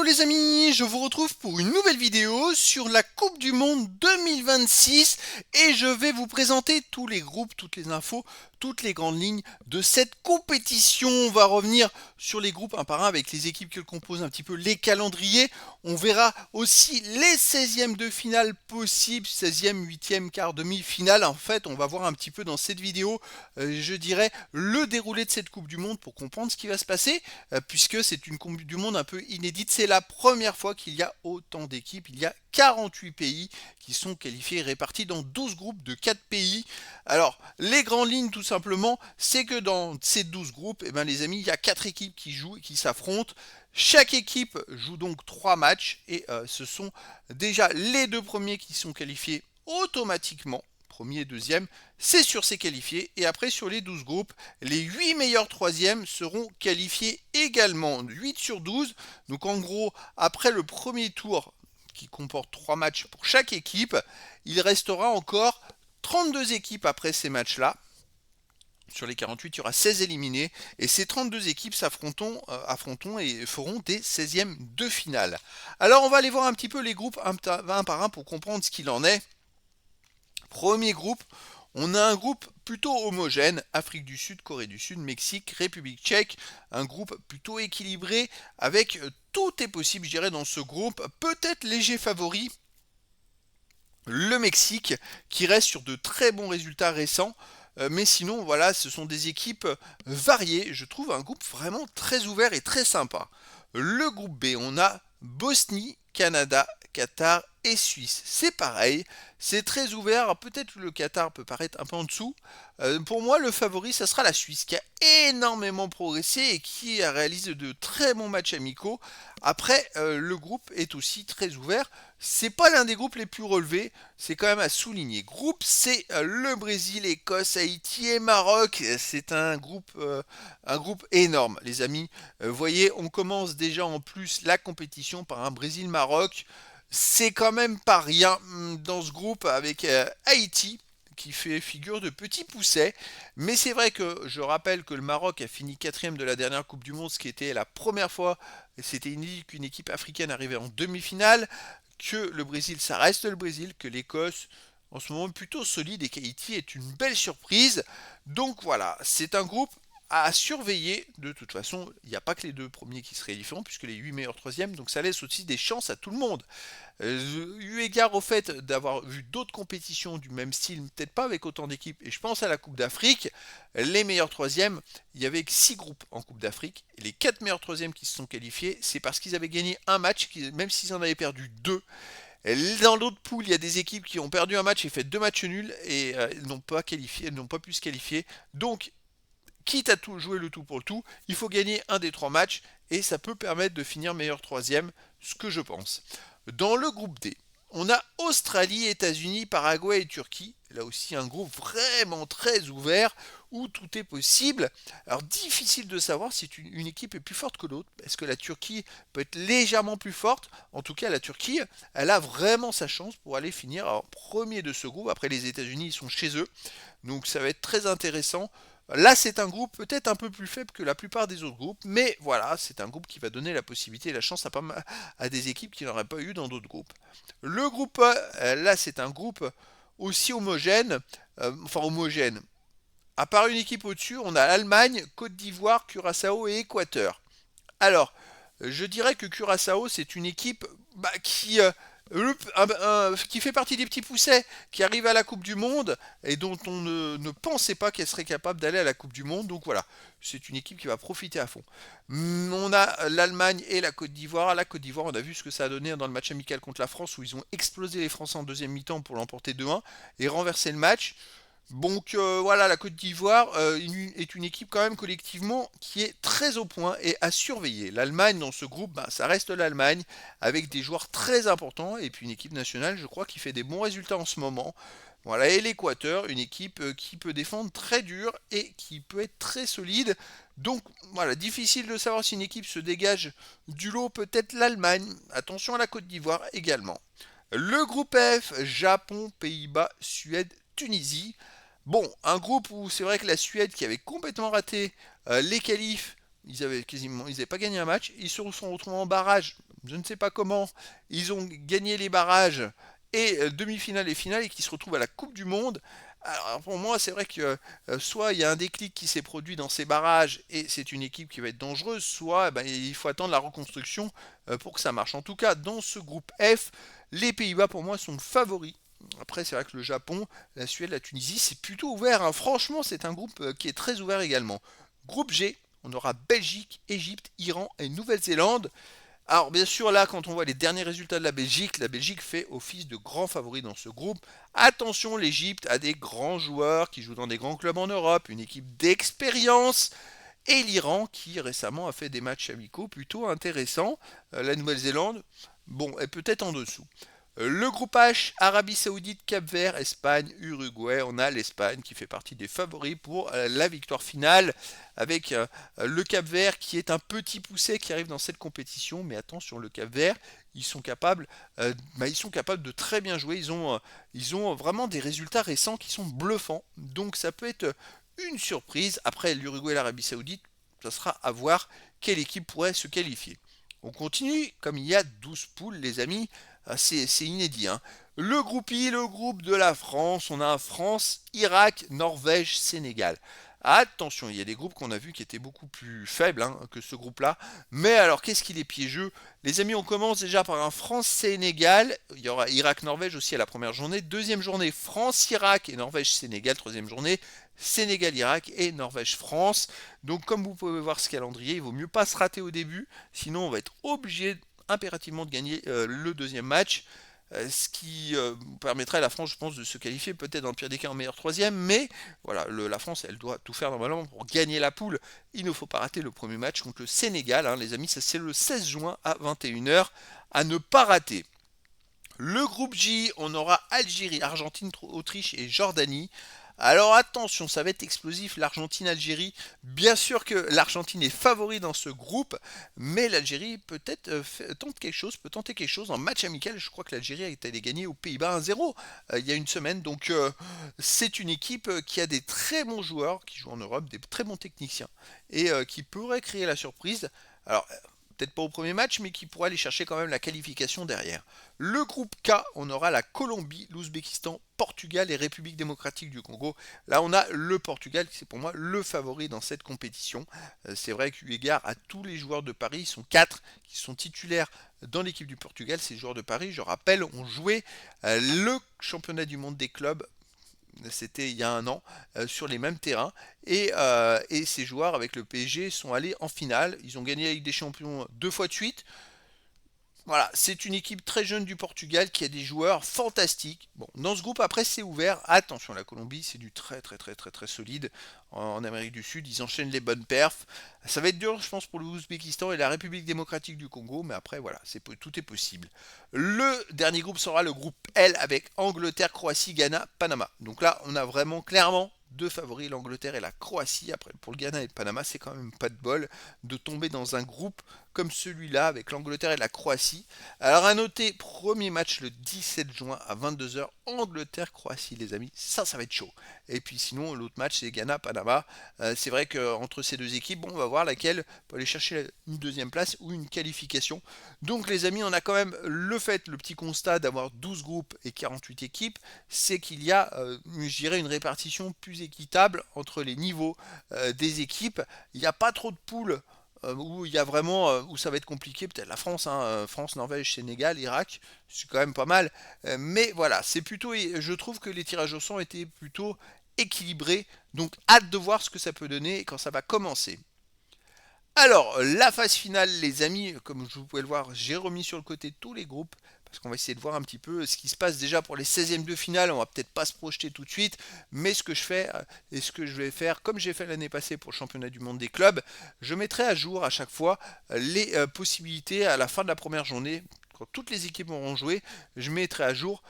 Hello les amis, je vous retrouve pour une nouvelle vidéo sur la Coupe du Monde 2026 et je vais vous présenter tous les groupes, toutes les infos, toutes les grandes lignes de cette compétition. On va revenir sur les groupes un par un avec les équipes que composent un petit peu les calendriers. On verra aussi les 16e de finale possibles, 16e, 8e, quart, demi-finale. En fait, on va voir un petit peu dans cette vidéo, je dirais, le déroulé de cette Coupe du Monde pour comprendre ce qui va se passer, puisque c'est une Coupe du Monde un peu inédite. C'est la première fois qu'il y a autant d'équipes. Il y a 48 pays qui sont qualifiés et répartis dans 12 groupes de 4 pays. Alors, les grandes lignes, tout simplement, c'est que dans ces 12 groupes, eh ben, les amis, il y a 4 équipes qui jouent et qui s'affrontent. Chaque équipe joue donc 3 matchs et ce sont déjà les deux premiers qui sont qualifiés automatiquement. Premier et deuxième, c'est sûr, c'est qualifié. Et après, sur les 12 groupes, les 8 meilleurs troisièmes seront qualifiés également. 8 sur 12. Donc en gros, après le premier tour, qui comporte 3 matchs pour chaque équipe, il restera encore 32 équipes après ces matchs-là. Sur les 48, il y aura 16 éliminés. Et ces 32 équipes s'affronteront et feront des 16e de finale. Alors on va aller voir un petit peu les groupes un par un pour comprendre ce qu'il en est. Premier groupe, on a un groupe plutôt homogène, Afrique du Sud, Corée du Sud, Mexique, République tchèque, un groupe plutôt équilibré, avec tout est possible, je dirais, dans ce groupe. Peut-être léger favori, le Mexique, qui reste sur de très bons résultats récents. Mais sinon, voilà, ce sont des équipes variées. Je trouve un groupe vraiment très ouvert et très sympa. Le groupe B, on a Bosnie, Canada, Qatar et Suisse. C'est pareil, c'est très ouvert. Peut-être que le Qatar peut paraître un peu en dessous. Pour moi, le favori, ça sera la Suisse, qui a énormément progressé et qui a réalisé de très bons matchs amicaux. Après, le groupe est aussi très ouvert. C'est pas l'un des groupes les plus relevés, c'est quand même à souligner. Groupe C, le Brésil, Écosse, Haïti et Maroc. C'est un groupe énorme, les amis. Vous voyez, on commence déjà en plus la compétition par un Brésil-Maroc. C'est quand même pas rien dans ce groupe avec Haïti qui fait figure de petit pousset. Mais c'est vrai que je rappelle que le Maroc a fini quatrième de la dernière Coupe du Monde, ce qui était la première fois, c'était inédit qu'une équipe africaine arrivait en demi-finale, que le Brésil, ça reste le Brésil, que l'Écosse, en ce moment, est plutôt solide et qu'Haïti est une belle surprise. Donc voilà, c'est un groupe à surveiller. De toute façon, il n'y a pas que les deux premiers qui seraient différents, puisque les 8 meilleurs troisièmes, donc ça laisse aussi des chances à tout le monde. Eu égard au fait d'avoir vu d'autres compétitions du même style, peut-être pas avec autant d'équipes, et je pense à la Coupe d'Afrique, les meilleurs troisièmes, il y avait 6 groupes en Coupe d'Afrique, et les 4 meilleurs troisièmes qui se sont qualifiés, c'est parce qu'ils avaient gagné un match, même s'ils en avaient perdu 2. Dans l'autre poule, il y a des équipes qui ont perdu un match et fait 2 matchs nuls et n'ont pas qualifié, n'ont pas pu se qualifier. Donc, quitte à tout jouer le tout pour le tout, il faut gagner un des 3 matchs et ça peut permettre de finir meilleur troisième, ce que je pense. Dans le groupe D, on a Australie, États-Unis, Paraguay et Turquie. Là aussi un groupe vraiment très ouvert où tout est possible. Alors difficile de savoir si une équipe est plus forte que l'autre. Est-ce que la Turquie peut être légèrement plus forte? En tout cas, la Turquie, elle a vraiment sa chance pour aller finir en premier de ce groupe. Après, les États-Unis, ils sont chez eux. Donc ça va être très intéressant. Là, c'est un groupe peut-être un peu plus faible que la plupart des autres groupes, mais voilà, c'est un groupe qui va donner la possibilité et la chance à des équipes qui n'auraient pas eu dans d'autres groupes. Le groupe A, là, c'est un groupe aussi homogène, enfin homogène. À part une équipe au-dessus, on a Allemagne, Côte d'Ivoire, Curaçao et Équateur. Alors, je dirais que Curaçao, c'est une équipe qui fait partie des petits poussets, qui arrive à la Coupe du Monde et dont on ne pensait pas qu'elle serait capable d'aller à la Coupe du Monde. Donc voilà, c'est une équipe qui va profiter à fond. On a l'Allemagne et la Côte d'Ivoire. La Côte d'Ivoire, on a vu ce que ça a donné dans le match amical contre la France, où ils ont explosé les Français en deuxième mi-temps pour l'emporter 2-1 et renverser le match. Donc voilà, la Côte d'Ivoire est une équipe quand même collectivement qui est très au point et à surveiller. L'Allemagne dans ce groupe, ça reste l'Allemagne avec des joueurs très importants et puis une équipe nationale, je crois, qui fait des bons résultats en ce moment. Voilà, et l'Équateur, une équipe qui peut défendre très dur et qui peut être très solide. Donc voilà, difficile de savoir si une équipe se dégage du lot, peut-être l'Allemagne. Attention à la Côte d'Ivoire également. Le groupe F, Japon, Pays-Bas, Suède, Tunisie. Bon, un groupe où c'est vrai que la Suède qui avait complètement raté les qualifs ils avaient pas gagné un match. Ils se sont retrouvés en barrage. Je ne sais pas comment. Ils ont gagné les barrages et demi-finale et finale et qui se retrouvent à la Coupe du Monde. Alors pour moi, c'est vrai que soit il y a un déclic qui s'est produit dans ces barrages et c'est une équipe qui va être dangereuse, soit ben, il faut attendre la reconstruction pour que ça marche. En tout cas, dans ce groupe F, les Pays-Bas pour moi sont favoris. Après, c'est vrai que le Japon, la Suède, la Tunisie, c'est plutôt ouvert, hein. Franchement, c'est un groupe qui est très ouvert également. Groupe G, on aura Belgique, Égypte, Iran et Nouvelle-Zélande. Alors bien sûr là quand on voit les derniers résultats de la Belgique fait office de grand favori dans ce groupe. Attention, l'Égypte a des grands joueurs qui jouent dans des grands clubs en Europe, une équipe d'expérience. Et l'Iran qui récemment a fait des matchs amicaux plutôt intéressants. La Nouvelle-Zélande, bon, est peut-être en dessous. Le groupe H, Arabie Saoudite, Cap-Vert, Espagne, Uruguay. On a l'Espagne qui fait partie des favoris pour la victoire finale avec le Cap-Vert qui est un petit poussé qui arrive dans cette compétition. Mais attention, le Cap-Vert, ils sont capables de très bien jouer. Ils ont vraiment des résultats récents qui sont bluffants. Donc ça peut être une surprise. Après l'Uruguay et l'Arabie Saoudite, ça sera à voir quelle équipe pourrait se qualifier. On continue, comme il y a 12 poules, les amis, c'est inédit, hein. Le groupe I, le groupe de la France, on a France, Irak, Norvège, Sénégal. Attention, il y a des groupes qu'on a vus qui étaient beaucoup plus faibles hein, que ce groupe-là. Mais alors, qu'est-ce qu'il est piégeux? Les amis, on commence déjà par un France-Sénégal. Il y aura Irak-Norvège aussi à la première journée. Deuxième journée, France-Irak et Norvège-Sénégal. Troisième journée, Sénégal-Irak et Norvège-France. Donc, comme vous pouvez voir ce calendrier, il vaut mieux pas se rater au début. Sinon, on va être obligé impérativement de gagner le deuxième match. Ce qui permettrait à la France, je pense, de se qualifier peut-être dans le pire des cas en meilleur troisième, mais voilà, la France, elle doit tout faire normalement pour gagner la poule. Il ne faut pas rater le premier match contre le Sénégal, hein, les amis, ça c'est le 16 juin à 21h, à ne pas rater. Le groupe J, on aura Algérie, Argentine, Autriche et Jordanie. Alors attention, ça va être explosif, l'Argentine-Algérie. Bien sûr que l'Argentine est favori dans ce groupe, mais l'Algérie peut-être peut tenter quelque chose en match amical. Je crois que l'Algérie a été gagnée aux Pays-Bas 1-0 il y a une semaine. Donc c'est une équipe qui a des très bons joueurs qui jouent en Europe, des très bons techniciens et qui pourrait créer la surprise. Alors peut-être pas au premier match, mais qui pourrait aller chercher quand même la qualification derrière. Le groupe K, on aura la Colombie, l'Ouzbékistan, Portugal et République démocratique du Congo. Là, on a le Portugal qui c'est pour moi le favori dans cette compétition. C'est vrai qu'eu égard à tous les joueurs de Paris, ils sont 4 qui sont titulaires dans l'équipe du Portugal. Ces joueurs de Paris, je rappelle, ont joué le championnat du monde des clubs, c'était il y a un an, sur les mêmes terrains. Et ces joueurs avec le PSG sont allés en finale. Ils ont gagné la Ligue des Champions 2 fois de suite. Voilà, c'est une équipe très jeune du Portugal qui a des joueurs fantastiques. Bon, dans ce groupe, après, c'est ouvert. Attention, la Colombie, c'est du très très très très très solide. En Amérique du Sud, ils enchaînent les bonnes perfs. Ça va être dur, je pense, pour l'Ouzbékistan et la République démocratique du Congo, mais après, voilà, tout est possible. Le dernier groupe sera le groupe L avec Angleterre, Croatie, Ghana, Panama. Donc là, on a vraiment clairement deux favoris, l'Angleterre et la Croatie. Après, pour le Ghana et le Panama, c'est quand même pas de bol de tomber dans un groupe comme celui-là avec l'Angleterre et la Croatie. Alors à noter, premier match le 17 juin à 22h, Angleterre-Croatie les amis, ça va être chaud. Et puis sinon l'autre match c'est Ghana-Panama. C'est vrai qu'entre ces deux équipes, bon, on va voir laquelle peut aller chercher une deuxième place ou une qualification. Donc les amis, on a quand même le petit constat d'avoir 12 groupes et 48 équipes, c'est qu'il y a, je dirais, une répartition plus équitable entre les niveaux des équipes. Il n'y a pas trop de poules où il y a vraiment où ça va être compliqué, peut-être la France, hein, France, Norvège, Sénégal, Irak, c'est quand même pas mal. Mais voilà, c'est plutôt, je trouve que les tirages au sort étaient plutôt équilibrés, donc hâte de voir ce que ça peut donner quand ça va commencer. Alors, la phase finale, les amis, comme vous pouvez le voir, j'ai remis sur le côté tous les groupes, parce qu'on va essayer de voir un petit peu ce qui se passe déjà pour les 16e de finale. On va peut-être pas se projeter tout de suite, mais ce que je fais et ce que je vais faire, comme j'ai fait l'année passée pour le championnat du monde des clubs, je mettrai à jour à chaque fois les possibilités à la fin de la première journée. Quand toutes les équipes auront joué, je mettrai à jour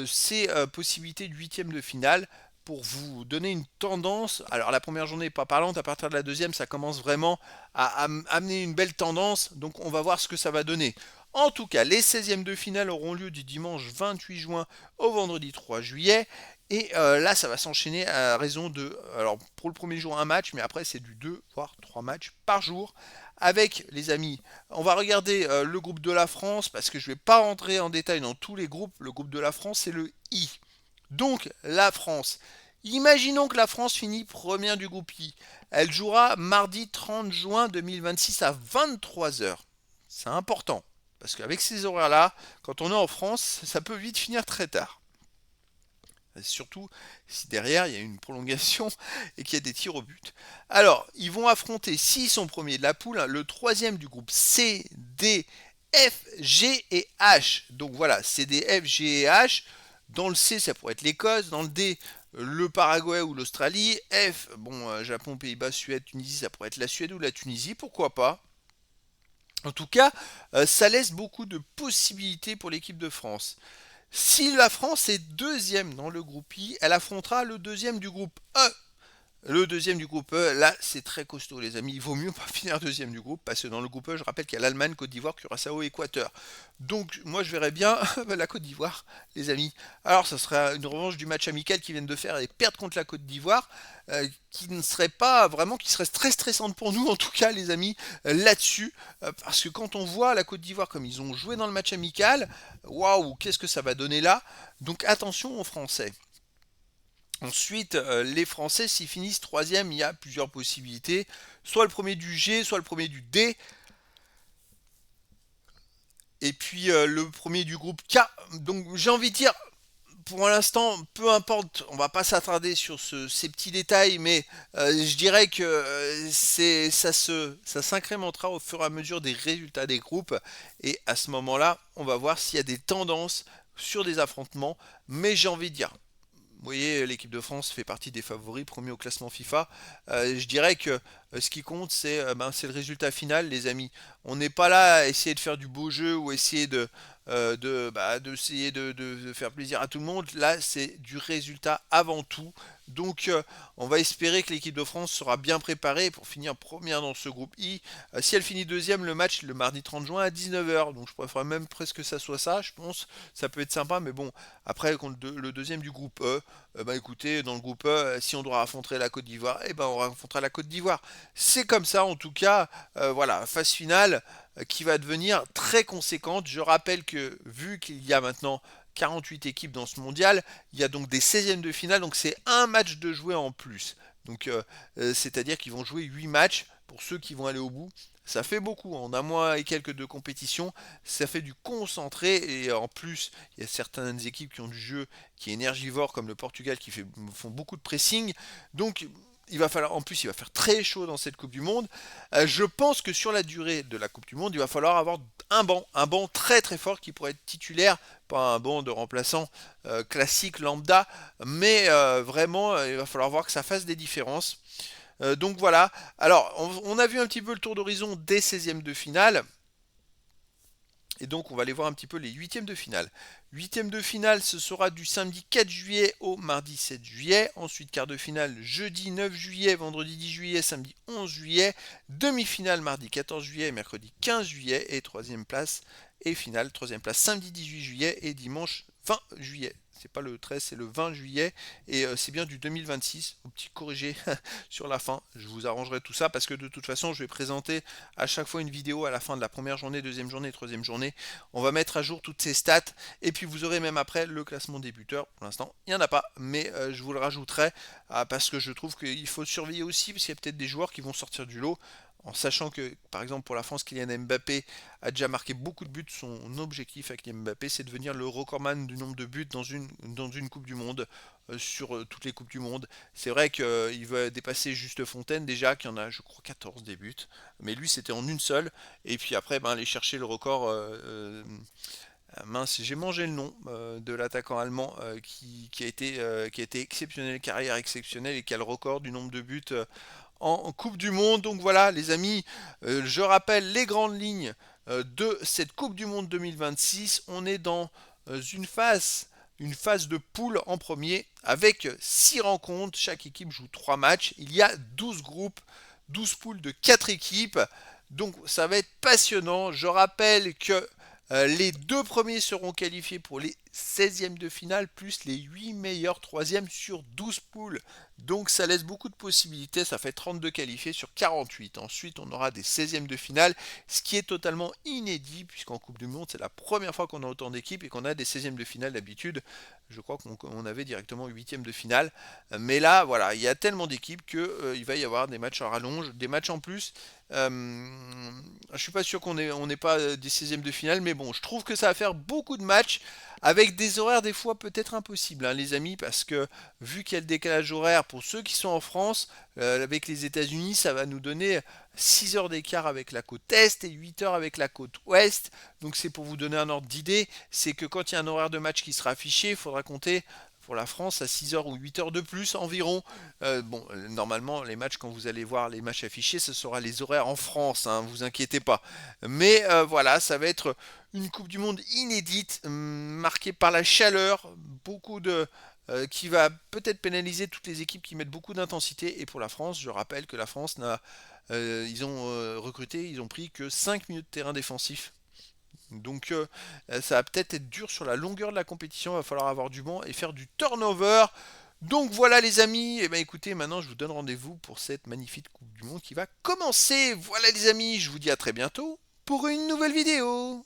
ces possibilités de 8e de finale pour vous donner une tendance. Alors la première journée n'est pas parlante, à partir de la deuxième, ça commence vraiment à amener une belle tendance, donc on va voir ce que ça va donner. En tout cas, les 16e de finale auront lieu du dimanche 28 juin au vendredi 3 juillet. Et là, ça va s'enchaîner à raison de, alors pour le premier jour un match, mais après c'est du 2 voire 3 matchs par jour. Avec les amis, on va regarder le groupe de la France parce que je ne vais pas rentrer en détail dans tous les groupes. Le groupe de la France, c'est le I. Donc la France. Imaginons que la France finit première du groupe I. Elle jouera mardi 30 juin 2026 à 23 h. C'est important parce qu'avec ces horaires-là, quand on est en France, ça peut vite finir très tard. Surtout si derrière il y a une prolongation et qu'il y a des tirs au but. Alors, ils vont affronter, s'ils sont premiers de la poule, le troisième du groupe C, D, F, G et H. Donc voilà, C, D, F, G et H. Dans le C, ça pourrait être l'Écosse. Dans le D, le Paraguay ou l'Australie. F, bon, Japon, Pays-Bas, Suède, Tunisie, ça pourrait être la Suède ou la Tunisie, pourquoi pas. En tout cas, ça laisse beaucoup de possibilités pour l'équipe de France. Si la France est deuxième dans le groupe I, elle affrontera le deuxième du groupe E. Le deuxième du groupe E, là, c'est très costaud, les amis. Il vaut mieux pas finir deuxième du groupe, parce que dans le groupe E, je rappelle qu'il y a l'Allemagne, Côte d'Ivoire, Curaçao et Équateur. Donc, moi, je verrais bien la Côte d'Ivoire, les amis. Alors, ça sera une revanche du match amical qu'ils viennent de faire et perdre contre la Côte d'Ivoire, qui ne serait pas vraiment, qui serait très stressante pour nous, en tout cas, les amis, là-dessus. Parce que quand on voit la Côte d'Ivoire comme ils ont joué dans le match amical, waouh, qu'est-ce que ça va donner là? Donc, attention aux Français. Ensuite, les Français, s'ils finissent troisième, il y a plusieurs possibilités. Soit le premier du G, soit le premier du D. Et puis le premier du groupe K. Donc j'ai envie de dire, pour l'instant, peu importe, on va pas s'attarder sur ces petits détails, mais je dirais que ça s'incrémentera au fur et à mesure des résultats des groupes. Et à ce moment-là, on va voir s'il y a des tendances sur des affrontements. Mais j'ai envie de dire, vous voyez, l'équipe de France fait partie des favoris, premier au classement FIFA. Je dirais que ce qui compte, c'est le résultat final, les amis. On n'est pas là à essayer de faire du beau jeu ou essayer d'essayer de faire plaisir à tout le monde. Là, c'est du résultat avant tout. Donc, on va espérer que l'équipe de France sera bien préparée pour finir première dans ce groupe I. Si elle finit deuxième, le match le mardi 30 juin à 19 h. Donc, je préfère même presque que ça soit ça, je pense. Ça peut être sympa, mais bon, après, contre le deuxième du groupe E, bah écoutez, dans le groupe E, si on doit affronter la Côte d'Ivoire, eh ben on affrontera la Côte d'Ivoire. C'est comme ça, en tout cas, voilà, phase finale qui va devenir très conséquente. Je rappelle que vu qu'il y a maintenant 48 équipes dans ce mondial, il y a donc des 16e de finale, donc c'est un match de jouer en plus. Donc c'est-à-dire qu'ils vont jouer 8 matchs pour ceux qui vont aller au bout. Ça fait beaucoup, en un mois et quelques de compétition, ça fait du concentré et en plus, il y a certaines équipes qui ont du jeu qui est énergivore comme le Portugal qui font beaucoup de pressing. Donc il va falloir, en plus, il va faire très chaud dans cette Coupe du Monde. Je pense que sur la durée de la Coupe du Monde, il va falloir avoir un banc très très fort qui pourrait être titulaire, pas un banc de remplaçant classique lambda, mais vraiment, il va falloir voir que ça fasse des différences. Donc voilà. Alors, on a vu un petit peu le tour d'horizon des 16e de finale. Et donc on va aller voir un petit peu les huitièmes de finale. Huitièmes de finale, ce sera du samedi 4 juillet au mardi 7 juillet. Ensuite quart de finale jeudi 9 juillet, vendredi 10 juillet, samedi 11 juillet. Demi-finale mardi 14 juillet, mercredi 15 juillet. Et troisième place et finale, troisième place samedi 18 juillet et dimanche 20 juillet. C'est pas le 13, c'est le 20 juillet et c'est bien du 2026. Au petit corrigé sur la fin, je vous arrangerai tout ça parce que de toute façon, je vais présenter à chaque fois une vidéo à la fin de la première journée, deuxième journée, troisième journée. On va mettre à jour toutes ces stats et puis vous aurez même après le classement des buteurs. Pour l'instant, il n'y en a pas, mais je vous le rajouterai parce que je trouve qu'il faut surveiller aussi parce qu'il y a peut-être des joueurs qui vont sortir du lot. En sachant que, par exemple, pour la France, Kylian Mbappé a déjà marqué beaucoup de buts. Son objectif avec Mbappé, c'est de devenir le recordman du nombre de buts dans une Coupe du Monde, sur toutes les Coupes du Monde. C'est vrai qu'il veut dépasser Juste Fontaine, déjà, qui en a, je crois, 14 des buts. Mais lui, c'était en une seule. Et puis après, aller chercher le record. Mince, j'ai mangé le nom de l'attaquant allemand qui a été exceptionnel, carrière exceptionnelle et qui a le record du nombre de buts en Coupe du Monde. Donc voilà, les amis, je rappelle les grandes lignes de cette Coupe du Monde 2026. On est dans une phase de poule en premier avec 6 rencontres. Chaque équipe joue 3 matchs. Il y a 12 groupes, 12 poules de 4 équipes. Donc ça va être passionnant. Je rappelle que les deux premiers seront qualifiés pour les 16e de finale, plus les 8 meilleurs 3e sur 12 poules. Donc ça laisse beaucoup de possibilités, ça fait 32 qualifiés sur 48. Ensuite, on aura des 16e de finale, ce qui est totalement inédit, puisqu'en Coupe du Monde, c'est la première fois qu'on a autant d'équipes et qu'on a des 16e de finale d'habitude. Je crois qu'on avait directement 8e de finale. Mais là, voilà, il y a tellement d'équipes qu'il va y avoir des matchs en rallonge, des matchs en plus. Je suis pas sûr qu'on n'ait pas des 16e de finale, mais bon, je trouve que ça va faire beaucoup de matchs avec des horaires des fois peut-être impossibles, hein, les amis, parce que vu qu'il y a le décalage horaire pour ceux qui sont en France, avec les États-Unis, ça va nous donner 6 heures d'écart avec la côte Est et 8 heures avec la côte Ouest. Donc c'est pour vous donner un ordre d'idée, c'est que quand il y a un horaire de match qui sera affiché, il faudra compter pour la France à 6 heures ou 8 heures de plus environ. Normalement, les matchs, quand vous allez voir les matchs affichés, ce sera les horaires en France, hein, vous inquiétez pas. Mais voilà, ça va être une Coupe du Monde inédite, marquée par la chaleur, beaucoup de, qui va peut-être pénaliser toutes les équipes qui mettent beaucoup d'intensité. Et pour la France, je rappelle que la France ils ont recruté, ils ont pris que 5 minutes de terrain défensif. Donc ça va peut-être être dur sur la longueur de la compétition, il va falloir avoir du banc et faire du turnover. Donc voilà les amis, et bien écoutez, maintenant je vous donne rendez-vous pour cette magnifique Coupe du Monde qui va commencer. Voilà les amis, je vous dis à très bientôt pour une nouvelle vidéo.